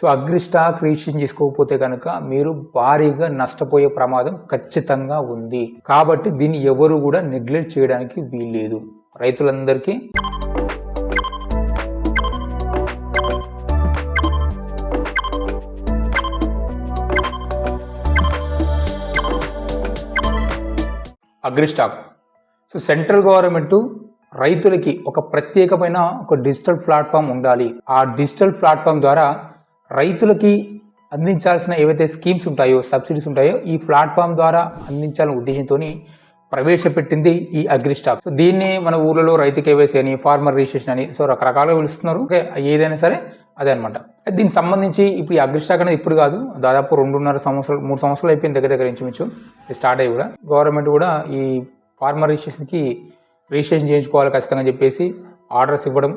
So agri stock registration చేసుకోకపోతే కనుక మీరు భారీగా నష్టపోయే ప్రమాదం ఖచ్చితంగా ఉంది. కాబట్టి దీన్ని ఎవరు కూడా నెగ్లెక్ట్ చేయడానికి వీల్లేదు. రైతులందరికీ agri stock. So central government రైతులకి ఒక ప్రత్యేకమైన ఒక డిజిటల్ ప్లాట్ఫామ్ ఉండాలి. ఆ డిజిటల్ ప్లాట్ఫామ్ ద్వారా రైతులకి అందించాల్సిన ఏవైతే స్కీమ్స్ ఉంటాయో, సబ్సిడీస్ ఉంటాయో ఈ ప్లాట్ఫామ్ ద్వారా అందించాలనే ఉద్దేశంతో ప్రవేశపెట్టింది ఈ అగ్రి స్టాక్. సో దీన్ని మన ఊళ్ళలో రైతు కేవైసీ అని, ఫార్మర్ రిజిస్ట్రేషన్ అని సో రకరకాలుగా పిలుస్తున్నారు. ఓకే, ఏదైనా సరే అదే అనమాట. దీనికి సంబంధించి ఇప్పుడు ఈ అగ్రి స్టాక్ అనేది ఇప్పుడు కాదు, దాదాపు 2.5 సంవత్సరాలు 3 సంవత్సరాలు అయిపోయింది దగ్గర ఇంచుమించు స్టార్ట్ అయ్యి కూడా. గవర్నమెంట్ కూడా ఈ ఫార్మర్ రిజిస్ట్రేషన్కి రిజిస్ట్రేషన్ చేయించుకోవాలి ఖచ్చితంగా చెప్పేసి ఆర్డర్స్ ఇవ్వడం,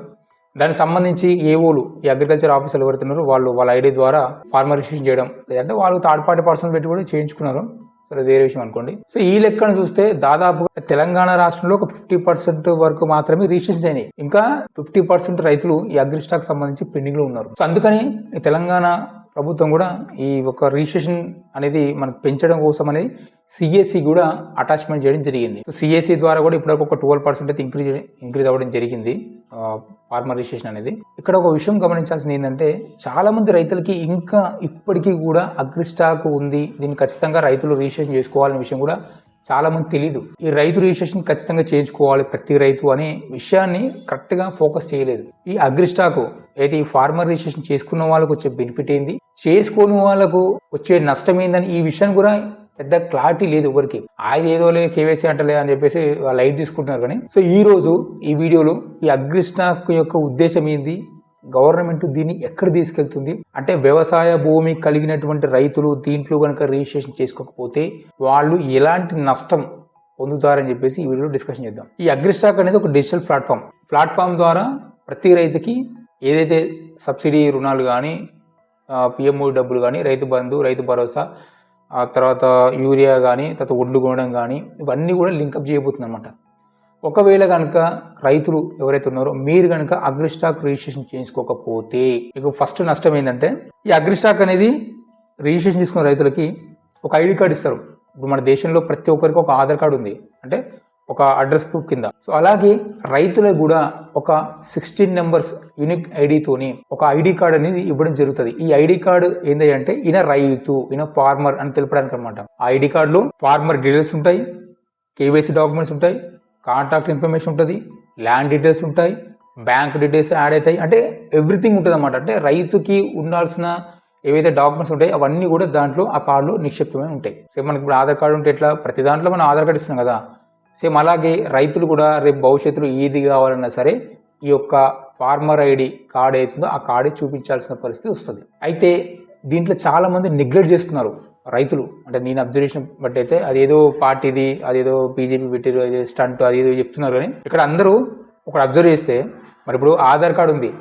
దానికి సంబంధించి ఏఓలు ఈ అగ్రికల్చర్ ఆఫీసర్లు ఎవరుతున్నారు వాళ్ళ ఐడి ద్వారా ఫార్మర్ రిజిస్ట్రేషన్ చేయడం, లేదంటే వాళ్ళు థర్డ్ పార్టీ పర్సన్ పెట్టి కూడా చేయించుకున్నారు. సరే, వేరే విషయం అనుకోండి. సో ఈ లెక్కను చూస్తే దాదాపుగా తెలంగాణ రాష్ట్రంలో ఒక 50% వరకు మాత్రమే రిజిస్ట్రేషన్ అయినాయి. ఇంకా 50% రైతులు ఈ అగ్రి స్టాక్ సంబంధించి పెండింగ్ లో ఉన్నారు. సో అందుకని ఈ తెలంగాణ ప్రభుత్వం కూడా ఈ ఒక రిజిస్ట్రేషన్ అనేది మనకు పెంచడం కోసం అనేది సిఎస్సి కూడా అటాచ్మెంట్ చేయడం జరిగింది. సో సిఎస్సి ద్వారా కూడా ఇప్పటివరకు ఒక 12% అయితే ఇంక్రీజ్ అవ్వడం జరిగింది ఫార్మర్ రిజిస్ట్రేషన్ అనేది. ఇక్కడ ఒక విషయం గమనించాల్సింది ఏంటంటే, చాలా మంది రైతులకి ఇంకా ఇప్పటికీ కూడా అగ్రి స్టాక్ ఉంది, దీన్ని ఖచ్చితంగా రైతులు రిజిస్ట్రేషన్ చేసుకోవాలనే విషయం కూడా చాలా మంది తెలీదు. ఈ రైతు రిజిస్ట్రేషన్ ఖచ్చితంగా చేయించుకోవాలి ప్రతి రైతు అనే విషయాన్ని కరెక్ట్ గా ఫోకస్ చేయలేదు. ఈ అగ్రి స్టాక్ అయితే ఈ ఫార్మర్ రిజిస్ట్రేషన్ చేసుకున్న వాళ్ళకు వచ్చే బెనిఫిట్ ఏంది, చేసుకోని వాళ్ళకు వచ్చే నష్టం ఏందని ఈ విషయాన్ని కూడా పెద్ద క్లారిటీ లేదు ఎవరికి. ఆయన ఏదో లేదు కేవైసీ అంటలే అని చెప్పేసి లైట్ తీసుకుంటున్నారు. కానీ సో ఈ రోజు ఈ వీడియోలో ఈ అగ్రి స్టాక్ యొక్క ఉద్దేశం ఏంది, గవర్నమెంట్ దీన్ని ఎక్కడ తీసుకెళ్తుంది, అంటే వ్యవసాయ భూమి కలిగినటువంటి రైతులు దీంట్లో కనుక రిజిస్ట్రేషన్ చేసుకోకపోతే వాళ్ళు ఎలాంటి నష్టం పొందుతారని చెప్పేసి ఈ వీడియోలో డిస్కషన్ చేద్దాం. ఈ అగ్రి స్టాక్ అనేది ఒక డిజిటల్ ప్లాట్ఫామ్ ద్వారా ప్రతి రైతుకి ఏదైతే సబ్సిడీ రుణాలు కానీ, పిఎంఓ డబ్బులు కానీ, రైతు బంధు, రైతు భరోసా, ఆ తర్వాత యూరియా కానీ, తర్వాత ఒడ్లు కొనడం కానీ ఇవన్నీ కూడా లింకప్ చేయబోతుంది అనమాట. ఒకవేళ కనుక రైతులు ఎవరైతే ఉన్నారో మీరు కనుక అగ్రి స్టాక్ రిజిస్ట్రేషన్ చేయించుకోకపోతే మీకు ఫస్ట్ నష్టం ఏంటంటే, ఈ అగ్రి స్టాక్ అనేది రిజిస్ట్రేషన్ చేసుకున్న రైతులకి ఒక ఐడి కార్డు ఇస్తారు. ఇప్పుడు మన దేశంలో ప్రతి ఒక్కరికి ఒక ఆధార్ కార్డు ఉంది, అంటే ఒక అడ్రస్ ప్రూఫ్ కింద. సో అలాగే రైతులకు కూడా ఒక 16 నెంబర్స్ యూనిక్ ఐడితోని ఒక ఐడి కార్డ్ అనేది ఇవ్వడం జరుగుతుంది. ఈ ఐడి కార్డు ఏంటి అంటే ఈయన రైతు, ఈయన ఫార్మర్ అని తెలపడానికి అనమాట. ఆ ఐడి కార్డులో ఫార్మర్ డీటెయిల్స్ ఉంటాయి, కేవైసీ డాక్యుమెంట్స్ ఉంటాయి, కాంటాక్ట్ ఇన్ఫర్మేషన్ ఉంటుంది, ల్యాండ్ డీటెయిల్స్ ఉంటాయి, బ్యాంక్ డీటెయిల్స్ యాడ్ అవుతాయి, అంటే ఎవ్రీథింగ్ ఉంటుంది అనమాట. అంటే రైతుకి ఉండాల్సిన ఏవైతే డాక్యుమెంట్స్ ఉంటాయి అవన్నీ కూడా దాంట్లో ఆ కార్డులో నిక్షిప్తమై ఉంటాయి. సేమ్ మనకి ఇప్పుడు ఆధార్ కార్డు ఉంటే ఎట్లా ప్రతి దాంట్లో మనం ఆధార్ కార్డు ఇస్తున్నాం కదా, సేమ్ అలాగే రైతులు కూడా రేపు భవిష్యత్తులో ఏది కావాలన్నా సరే ఈ యొక్క ఫార్మర్ ఐడి కార్డు అవుతుందో ఆ కార్డు చూపించాల్సిన పరిస్థితి వస్తుంది. అయితే దీంట్లో చాలా మంది నెగ్లెక్ట్ చేస్తున్నారు రైతులు. అంటే నేను అబ్జర్వేషన్ బట్టి అయితే అదేదో పార్టీది, అదేదో బీజేపీ పెట్టారు, అదే స్టంట్, అదేదో చెప్తున్నారు. కానీ ఇక్కడ అందరూ ఒకటి అబ్జర్వ్ చేస్తే, మరి ఇప్పుడు ఆధార్ కార్డు ఉంది,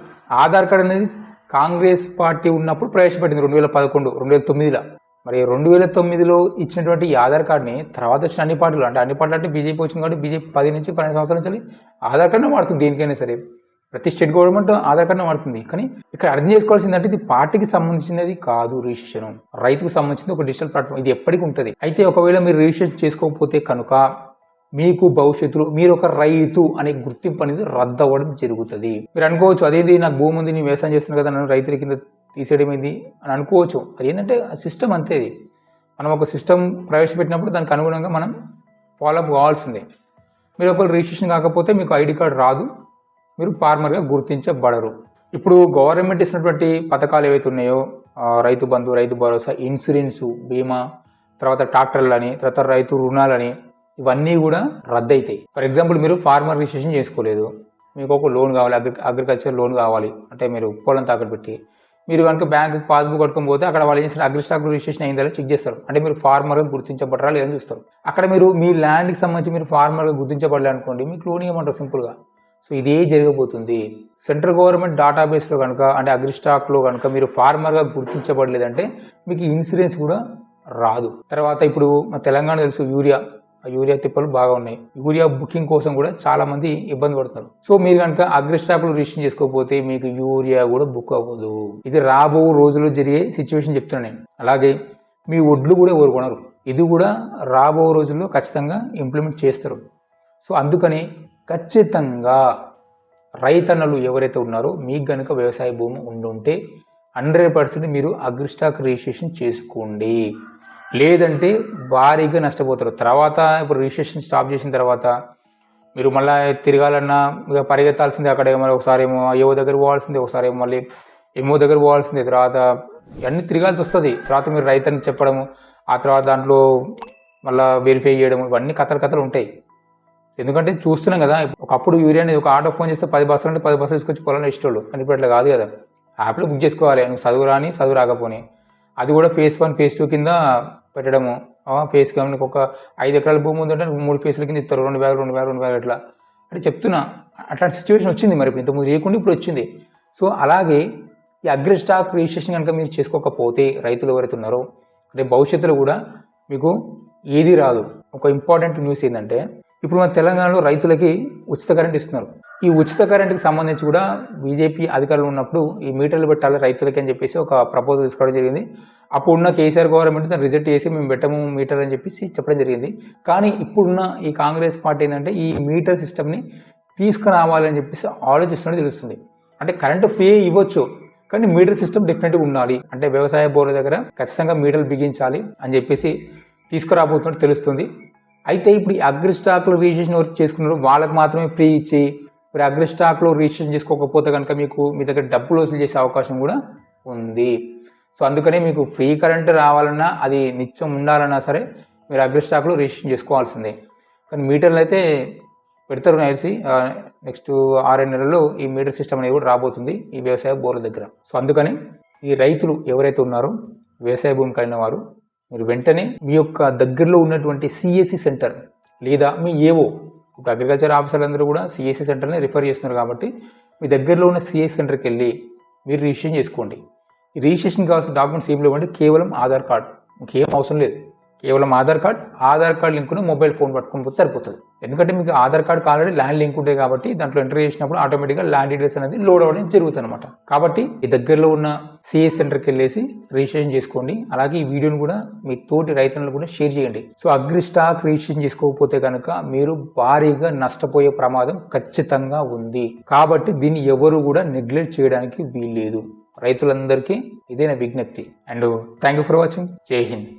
ఆధార్ కార్డు అనేది కాంగ్రెస్ పార్టీ ఉన్నప్పుడు ప్రవేశపెట్టింది 2011, 2009లో. మరి 2009లో ఇచ్చినటువంటి ఈ ఆధార్ కార్డుని తర్వాత వచ్చిన అన్ని పార్టీలు అంటే బీజేపీ వచ్చింది కాబట్టి బీజేపీ 10 నుంచి 12 సంవత్సరాల నుంచి ఆధార్ కార్డునే వాడుతుంది. దేనికైనా సరే ప్రతి స్టేట్ గవర్నమెంట్ ఆధార్ కార్డునే వాడుతుంది. కానీ ఇక్కడ అర్థం చేసుకోవాల్సిందంటే ఇది పార్టీకి సంబంధించినది కాదు, రిజిస్ట్రేషన్ రైతుకు సంబంధించింది ఒక డిజిటల్ ప్లాట్ఫామ్, ఇది ఎప్పటికీ ఉంటుంది. అయితే ఒకవేళ మీరు రిజిస్ట్రేషన్ చేసుకోకపోతే కనుక మీకు భవిష్యత్తులో మీరు ఒక రైతు అనే గుర్తింపు అనేది రద్దు అవ్వడం జరుగుతుంది. మీరు అనుకోవచ్చు, అదేంటి నాకు భూమి ఉంది, నేను వ్యవసాయం చేస్తున్నాను కదా, నన్ను రైతుల కింద తీసేయడం ఏంది అని అనుకోవచ్చు. అది ఏంటంటే సిస్టమ్ అంతేది. మనం ఒక సిస్టమ్ ప్రవేశపెట్టినప్పుడు దానికి అనుగుణంగా మనం ఫాలోఅప్ కావాల్సిందే. మీరు ఒకవేళ రిజిస్ట్రేషన్ కాకపోతే మీకు ఐడి కార్డు రాదు, మీరు ఫార్మర్గా గుర్తించబడరు. ఇప్పుడు గవర్నమెంట్ ఇచ్చినటువంటి పథకాలు ఏవైతే ఉన్నాయో, రైతు బంధు, రైతు భరోసా, ఇన్సూరెన్సు, బీమా, తర్వాత ట్రాక్టర్లని, తర్వాత రైతు రుణాలని, ఇవన్నీ కూడా రద్దు అవుతాయి. ఫర్ ఎగ్జాంపుల్ మీరు ఫార్మర్ రిజిస్ట్రేషన్ చేసుకోలేదు, మీకు ఒక లోన్ కావాలి, అగ్రికల్చర్ లోన్ కావాలి అంటే మీరు పొలం తాకట్టు పెట్టి మీరు కనుక బ్యాంక్ పాస్బుక్ కట్టుకొని పోతే అక్కడ వాళ్ళు ఏం చేస్తారు, అగ్రి స్టాక్ రిజిస్ట్రేషన్ అయిందా చెక్ చేస్తారు. అంటే మీరు ఫార్మర్గా గుర్తించబడరా లేదని చూస్తారు. అక్కడ మీరు మీ ల్యాండ్కి సంబంధించి మీరు ఫార్మర్గా గుర్తించబడలే అనుకోండి, మీకు లోన్ ఇవ్వమంటారు సింపుల్గా. సో ఇదే జరగబోతుంది. సెంట్రల్ గవర్నమెంట్ డేటాబేస్లో కనుక అంటే అగ్రి స్టాక్లో కనుక మీరు ఫార్మర్గా గుర్తించబడలేదంటే మీకు ఇన్సూరెన్స్ కూడా రాదు. తర్వాత ఇప్పుడు మన తెలంగాణ తెలుసు, యూరియా ఆ యూరియా తిప్పలు బాగా ఉన్నాయి. యూరియా బుకింగ్ కోసం కూడా చాలా మంది ఇబ్బంది పడుతున్నారు. సో మీరు కనుక అగ్రిస్టాక్లో రిజిస్ట్రేషన్ చేసుకోకపోతే మీకు యూరియా కూడా బుక్ అవ్వదు. ఇది రాబో రోజుల్లో జరిగే సిచ్యువేషన్ చెప్తున్నాను నేను. అలాగే మీ ఒడ్లు కూడా ఎవరు కొనరు. ఇది కూడా రాబో రోజుల్లో ఖచ్చితంగా ఇంప్లిమెంట్ చేస్తారు. సో అందుకని ఖచ్చితంగా రైతన్నలు ఎవరైతే ఉన్నారో మీకు కనుక వ్యవసాయ భూమి ఉండుంటే 100% మీరు అగ్రిస్టాక్ రిజిస్ట్రేషన్ చేసుకోండి. లేదంటే భారీగా నష్టపోతారు. తర్వాత ఇప్పుడు రిజిస్ట్రేషన్ స్టాప్ చేసిన తర్వాత మీరు మళ్ళీ తిరగాలన్నా ఇక పరిగెత్తాల్సిందే. అక్కడ ఏమో ఒకసారి ఏమో ఏవో దగ్గర పోవాల్సిందే, ఒకసారి ఏమో మళ్ళీ ఏమో దగ్గర పోవాల్సిందే. తర్వాత అన్నీ తిరగాల్సి వస్తుంది. తర్వాత మీరు రైతన్ని చెప్పడము, ఆ తర్వాత దాంట్లో మళ్ళీ వెరిఫై చేయడం, ఇవన్నీ కథలు ఉంటాయి. ఎందుకంటే చూస్తున్నాం కదా, ఒకప్పుడు యూరియా అనేది ఒక ఆటో ఫోన్ చేస్తే 10 బస్సులు అంటే 10 బస్సులు తీసుకొచ్చి పొలంలో ఇష్టోళ్ళు. కానీ ఇప్పుడు అట్లా కాదు కదా. యాప్లో బుక్ చేసుకోవాలి. నువ్వు చదువు రాకపోని అది కూడా phase 1 phase 2 కింద పెట్టడము. ఫేస్ నీకు ఒక 5 ఎకరాల భూమి ఉందంటే 3 ఫేస్ల కింద ఇస్తారు. 2 బ్యాగులు ఇట్లా అంటే చెప్తున్నా. అట్లాంటి సిచ్యువేషన్ వచ్చింది. మరి ఇప్పుడు ఇంతకుముందు లేకుండా ఇప్పుడు వచ్చింది. సో అలాగే ఈ అగ్రిస్టాక్ రిజిస్ట్రేషన్ కనుక మీరు చేసుకోకపోతే రైతులు ఎవరైతే ఉన్నారో రేపు భవిష్యత్తులో కూడా మీకు ఏది రాదు. ఒక ఇంపార్టెంట్ న్యూస్ ఏంటంటే ఇప్పుడు మన తెలంగాణలో రైతులకి ఉచిత కరెంట్ ఇస్తున్నారు. ఈ ఉచిత కరెంట్కి సంబంధించి కూడా బీజేపీ అధికారులు ఉన్నప్పుడు ఈ మీటర్లు పెట్టాలి రైతులకి అని చెప్పేసి ఒక ప్రపోజల్ తీసుకోవడం జరిగింది. అప్పుడు ఉన్న కేసీఆర్ గవర్నమెంట్ దాన్ని రిజెక్ట్ చేసి మేము పెట్టము మీటర్ అని చెప్పేసి చెప్పడం జరిగింది. కానీ ఇప్పుడున్న ఈ కాంగ్రెస్ పార్టీ ఏంటంటే ఈ మీటర్ సిస్టమ్ని తీసుకురావాలని చెప్పేసి ఆలోచిస్తున్నట్టు తెలుస్తుంది. అంటే కరెంటు ఫ్రీ ఇవ్వచ్చు, కానీ మీటర్ సిస్టమ్ డెఫినెట్గా ఉండాలి. అంటే వ్యవసాయ బోర్ల దగ్గర ఖచ్చితంగా మీటర్లు బిగించాలి అని చెప్పేసి తీసుకురాబోతున్నట్టు తెలుస్తుంది. అయితే ఇప్పుడు ఈ అగ్రిస్టాక్లో రిజిస్ట్రేషన్ వర్క్ చేసుకున్నారు వాళ్ళకి మాత్రమే ఫ్రీ ఇచ్చి మీరు అగ్రిస్టాక్లో రిజిస్ట్రేషన్ చేసుకోకపోతే కనుక మీకు మీ దగ్గర డబ్బులు వసూలు చేసే అవకాశం కూడా ఉంది. సో అందుకనే మీకు ఫ్రీ కరెంట్ రావాలన్నా అది నిత్యం ఉండాలన్నా సరే మీరు అగ్రిస్టాక్లో రిజిస్ట్రేషన్ చేసుకోవాల్సిందే. కానీ మీటర్లు అయితే పెడతారు తెలిసి నెక్స్ట్ 6 నెలల్లో ఈ మీటర్ సిస్టమ్ అనేది కూడా రాబోతుంది ఈ వ్యవసాయ బోర్ల దగ్గర. సో అందుకని ఈ రైతులు ఎవరైతే ఉన్నారో వ్యవసాయ భూమి కలిగిన వారు మీరు వెంటనే మీ యొక్క దగ్గరలో ఉన్నటువంటి సిఎస్సి సెంటర్ లేదా మీ ఏవో ఇప్పుడు అగ్రికల్చర్ ఆఫీసర్లందరూ కూడా సిఎస్సి సెంటర్ని రిఫర్ చేస్తున్నారు కాబట్టి మీ దగ్గరలో ఉన్న సిఎస్సి సెంటర్కి వెళ్ళి మీరు రిజిస్ట్రేషన్ చేసుకోండి. ఈ రిజిస్ట్రేషన్ కావాల్సిన డాక్యుమెంట్స్ ఏం లేవంటే కేవలం ఆధార్ కార్డ్, ఇంకేం అవసరం లేదు. కేవలం ఆధార్ కార్డ్ లింక్ను మొబైల్ ఫోన్ పట్టుకుని పోతే సరిపోతుంది. ఎందుకంటే మీకు Aadhaar card already land link ఉంటాయి కాబట్టి దాంట్లో ఎంటర్ చేసినప్పుడు ఆటోమేటిక్గా ల్యాండ్ డీటెయిల్స్ అనేది లోడ్ అవ్వడం జరుగుతుంది అనమాట. కాబట్టి ఈ దగ్గరలో ఉన్న సిఎస్ సెంటర్కి వెళ్ళేసి రిజిస్ట్రేషన్ చేసుకోండి. అలాగే ఈ వీడియోని కూడా మీ తోటి రైతులను కూడా షేర్ చేయండి. సో అగ్రిస్టాక్ రిజిస్ట్రేషన్ చేసుకోకపోతే కనుక మీరు భారీగా నష్టపోయే ప్రమాదం ఖచ్చితంగా ఉంది. కాబట్టి దీన్ని ఎవరు కూడా నెగ్లెక్ట్ చేయడానికి వీల్లేదు. రైతులందరికీ ఇదే నా విజ్ఞప్తి. And thank you for watching. జై హింద్.